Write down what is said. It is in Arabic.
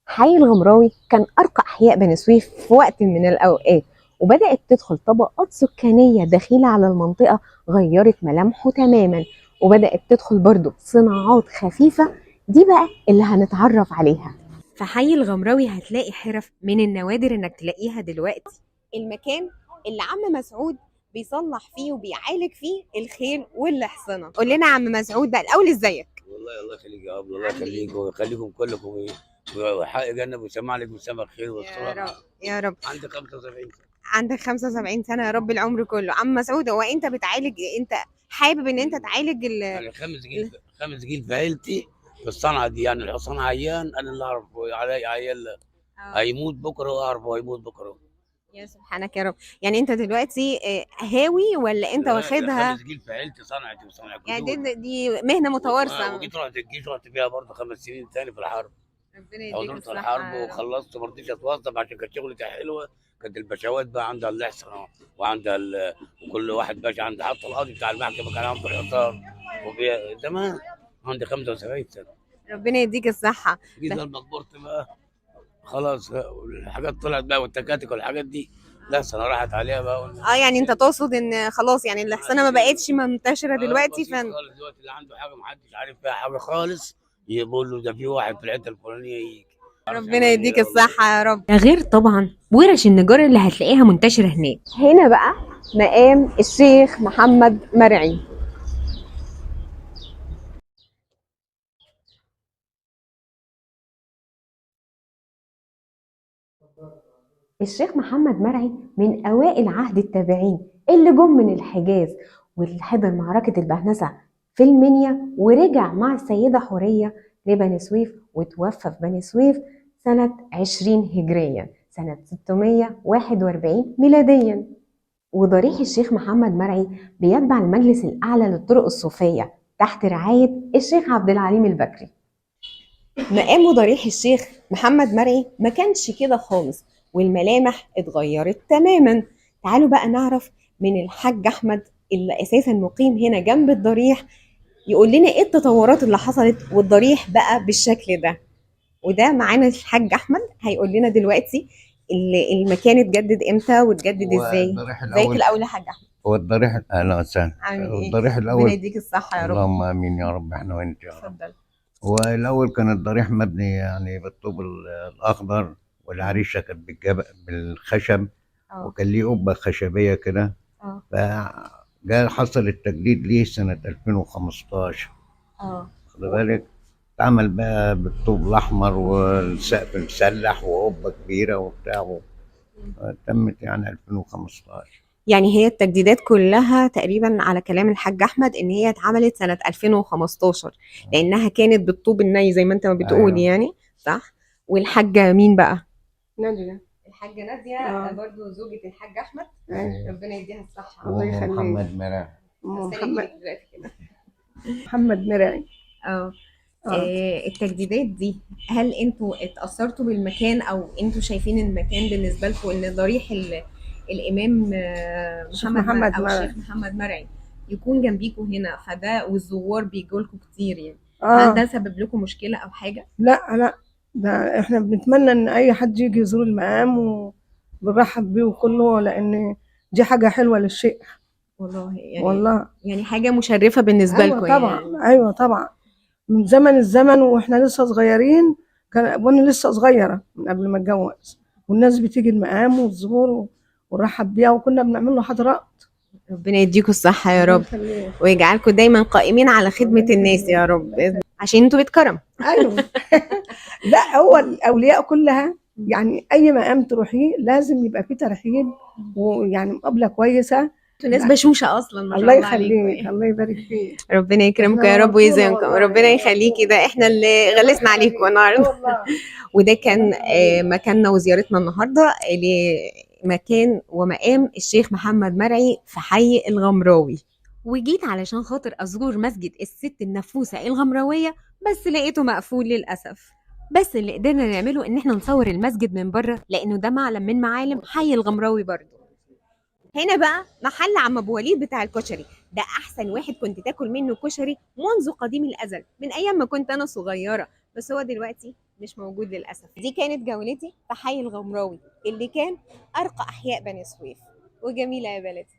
حي الغمراوي كان أرقى أحياء بني سويف في وقت من الأوقات، وبدأت تدخل طبقات سكانية دخيلة على المنطقة غيرت ملامحه تماما، وبدأت تدخل برضه صناعات خفيفة. دي بقى اللي هنتعرف عليها. في حي الغمراوي هتلاقي حرف من النوادر انك تلاقيها دلوقتي. المكان اللي عم مسعود بيصلح فيه وبيعالج فيه الخيل والحصنة. قول لنا يا عم مسعود بقى الأول ازيك؟ والله الله يخليك يا ابو، الله يخليك ويخليكم كلكم وحق جنب ويسمع لك ويسمع الخير يا والصلاة. رب يا رب. عندي 75 سنة. عندك 75 سنة يا رب العمر كله. عم مسعود، هو انت بتعالج، انت حابب ان انت تعالج يعني خمس جيل في عيلتي في الصنعة دي، يعني الحصان عيان انا اللي اعرف علي عيال هيموت بكره واعرف هو هيموت بكره. يا سبحانك يا رب. يعني انت دلوقتي هاوي ولا انت لا لا، واخدها؟ 5 جيل في عيلتي صنعتي وصنع يعني جدود. دي مهنة متوارثة. وجيت رحت الجيش، رحت فيها برضه 5 سنين تاني في الحرب. ربنا يديك حضرت الصحة الحرب يا رب. وخلصت، ما رضيتش اتوظف عشان كانت شغلتي حلوه. كانت البشوات بقى عندها اللحصه وعندها وكل واحد باشا عنده، حتى القاضي بتاع المحكمه كان عنده الحصان. زمان عندي 75 سنه. ربنا يديك الصحة. جيت لما كبرت بقى خلاص، الحاجات طلعت بقى والتكاتك والحاجات دي، لا سنه راحت عليها بقى يعني انت تقصد ان خلاص يعني الحصانة ما بقتش منتشرة دلوقتي بسيط خالص. دلوقتي اللي عنده حاجه محدش عارف فيها حاجه خالص يقول له ده في واحد في الحته الفلانيه يجي. ربنا يديك الصحة يا رب. ده غير طبعا ورش النجار اللي هتلاقيها منتشرة هناك. هنا بقى مقام الشيخ محمد مرعي. الشيخ محمد مرعي من أوائل عهد التابعين اللي جم من الحجاز، واللي حضر معركة البهنسة في المنيا، ورجع مع السيدة حورية لبني سويف، وتوفى في بني سويف سنة 20 هجريا، سنة 641 ميلاديا. وضريح الشيخ محمد مرعي بيتبع المجلس الأعلى للطرق الصوفية تحت رعاية الشيخ عبد العليم البكري. مقام ضريح الشيخ محمد مرعي ما كانش كده خالص، والملامح اتغيرت تماما. تعالوا بقى نعرف من الحاج أحمد اللي أساسا مقيم هنا جنب الضريح، يقول لنا ايه التطورات اللي حصلت والضريح بقى بالشكل ده. وده معانا الحاج أحمد هيقول لنا دلوقتي المكان اتجدد امتى واتجدد ازاي. ازيك الأول يا حاج أحمد؟ هو الضريح اهلا وسهلا. عامل ايه؟ الضريح ربنا الاول يديك الصحة يا رب. اللهم امين يا رب، احنا وانت يا رب. اتفضل. هو الاول كان الضريح مبني يعني بالطوب الاخضر، والعريشه كانت بالخشب، وكان ليه قبه خشبيه كده. فجاء حصل التجديد ليه سنه 2015. خد بالك، اتعمل بقى بالطوب الاحمر والسقف مسلح وقبه كبيره وبتاع. تمت يعني 2015. يعني هي التجديدات كلها تقريبا على كلام الحاج احمد ان هي اتعملت سنة 2015، لانها كانت بالطوب الني زي ما انت ما بتقول. أيوة. يعني صح. والحاجة مين بقى؟ نادية. الحاجة نادية برضو زوجة الحاج احمد. أيوة. ربنا يديها الصحة. الله يخليك. محمد مرعي. محمد مرعي. التجديدات دي، هل انتوا اتأثرتوا بالمكان او انتوا شايفين المكان بالنسبة لكم ان ضريح الامام محمد او الشيخ محمد مرعي يكون جنبيكم هنا، فده والزوار بيجوا لكم كتير يعني، هل ده سبب لكم مشكلة او حاجة؟ لا، ده احنا بنتمنى ان اي حد يجي يزور المقام وبنرحب بيه وكله، لان دي حاجة حلوة للشيخ. والله يعني والله يعني حاجة مشرفة بالنسبة أيوة لكم طبعا يعني. ايوه طبعا، من زمن الزمن واحنا لسه صغيرين، وانا لسه صغيرة من قبل ما اتجوز، والناس بتيجي المقام وتزور ونرحب بيها، وكنا بنعمل له حضرات. ربنا يديكم الصحة يا رب، ويجعلكم دايما قائمين على خدمة الناس يا رب، عشان انتوا بتكرم. ايوه. لا، هو الاولياء كلها يعني اي مقام تروحيه لازم يبقى فيه ترحيب، ويعني مقابله كويسه. انتوا ناس بشوشة اصلا ما شاء الله الله عليكم. يخليك، الله يبارك فيك. ربنا يكرمكم يا رب ويزينكم. ربنا يخليكي، ده احنا اللي غلسنا عليكم النهارده. وده كان مكاننا وزيارتنا النهارده لمكان ومقام الشيخ محمد مرعي في حي الغمراوي. وجيت علشان خاطر ازور مسجد الست النفوسه الغمراويه، بس لقيته مقفول للاسف. بس اللي قدرنا نعمله ان احنا نصور المسجد من بره، لانه ده معلم من معالم حي الغمراوي برضه. هنا بقى محل عم ابو وليد بتاع الكشري، ده احسن واحد كنت تاكل منه كشري منذ قديم الازل، من ايام ما كنت انا صغيره، بس هو دلوقتي مش موجود للاسف. دي كانت جولتي في حي الغمراوي اللي كان ارقى احياء بني سويف، وجميله يا بلدي.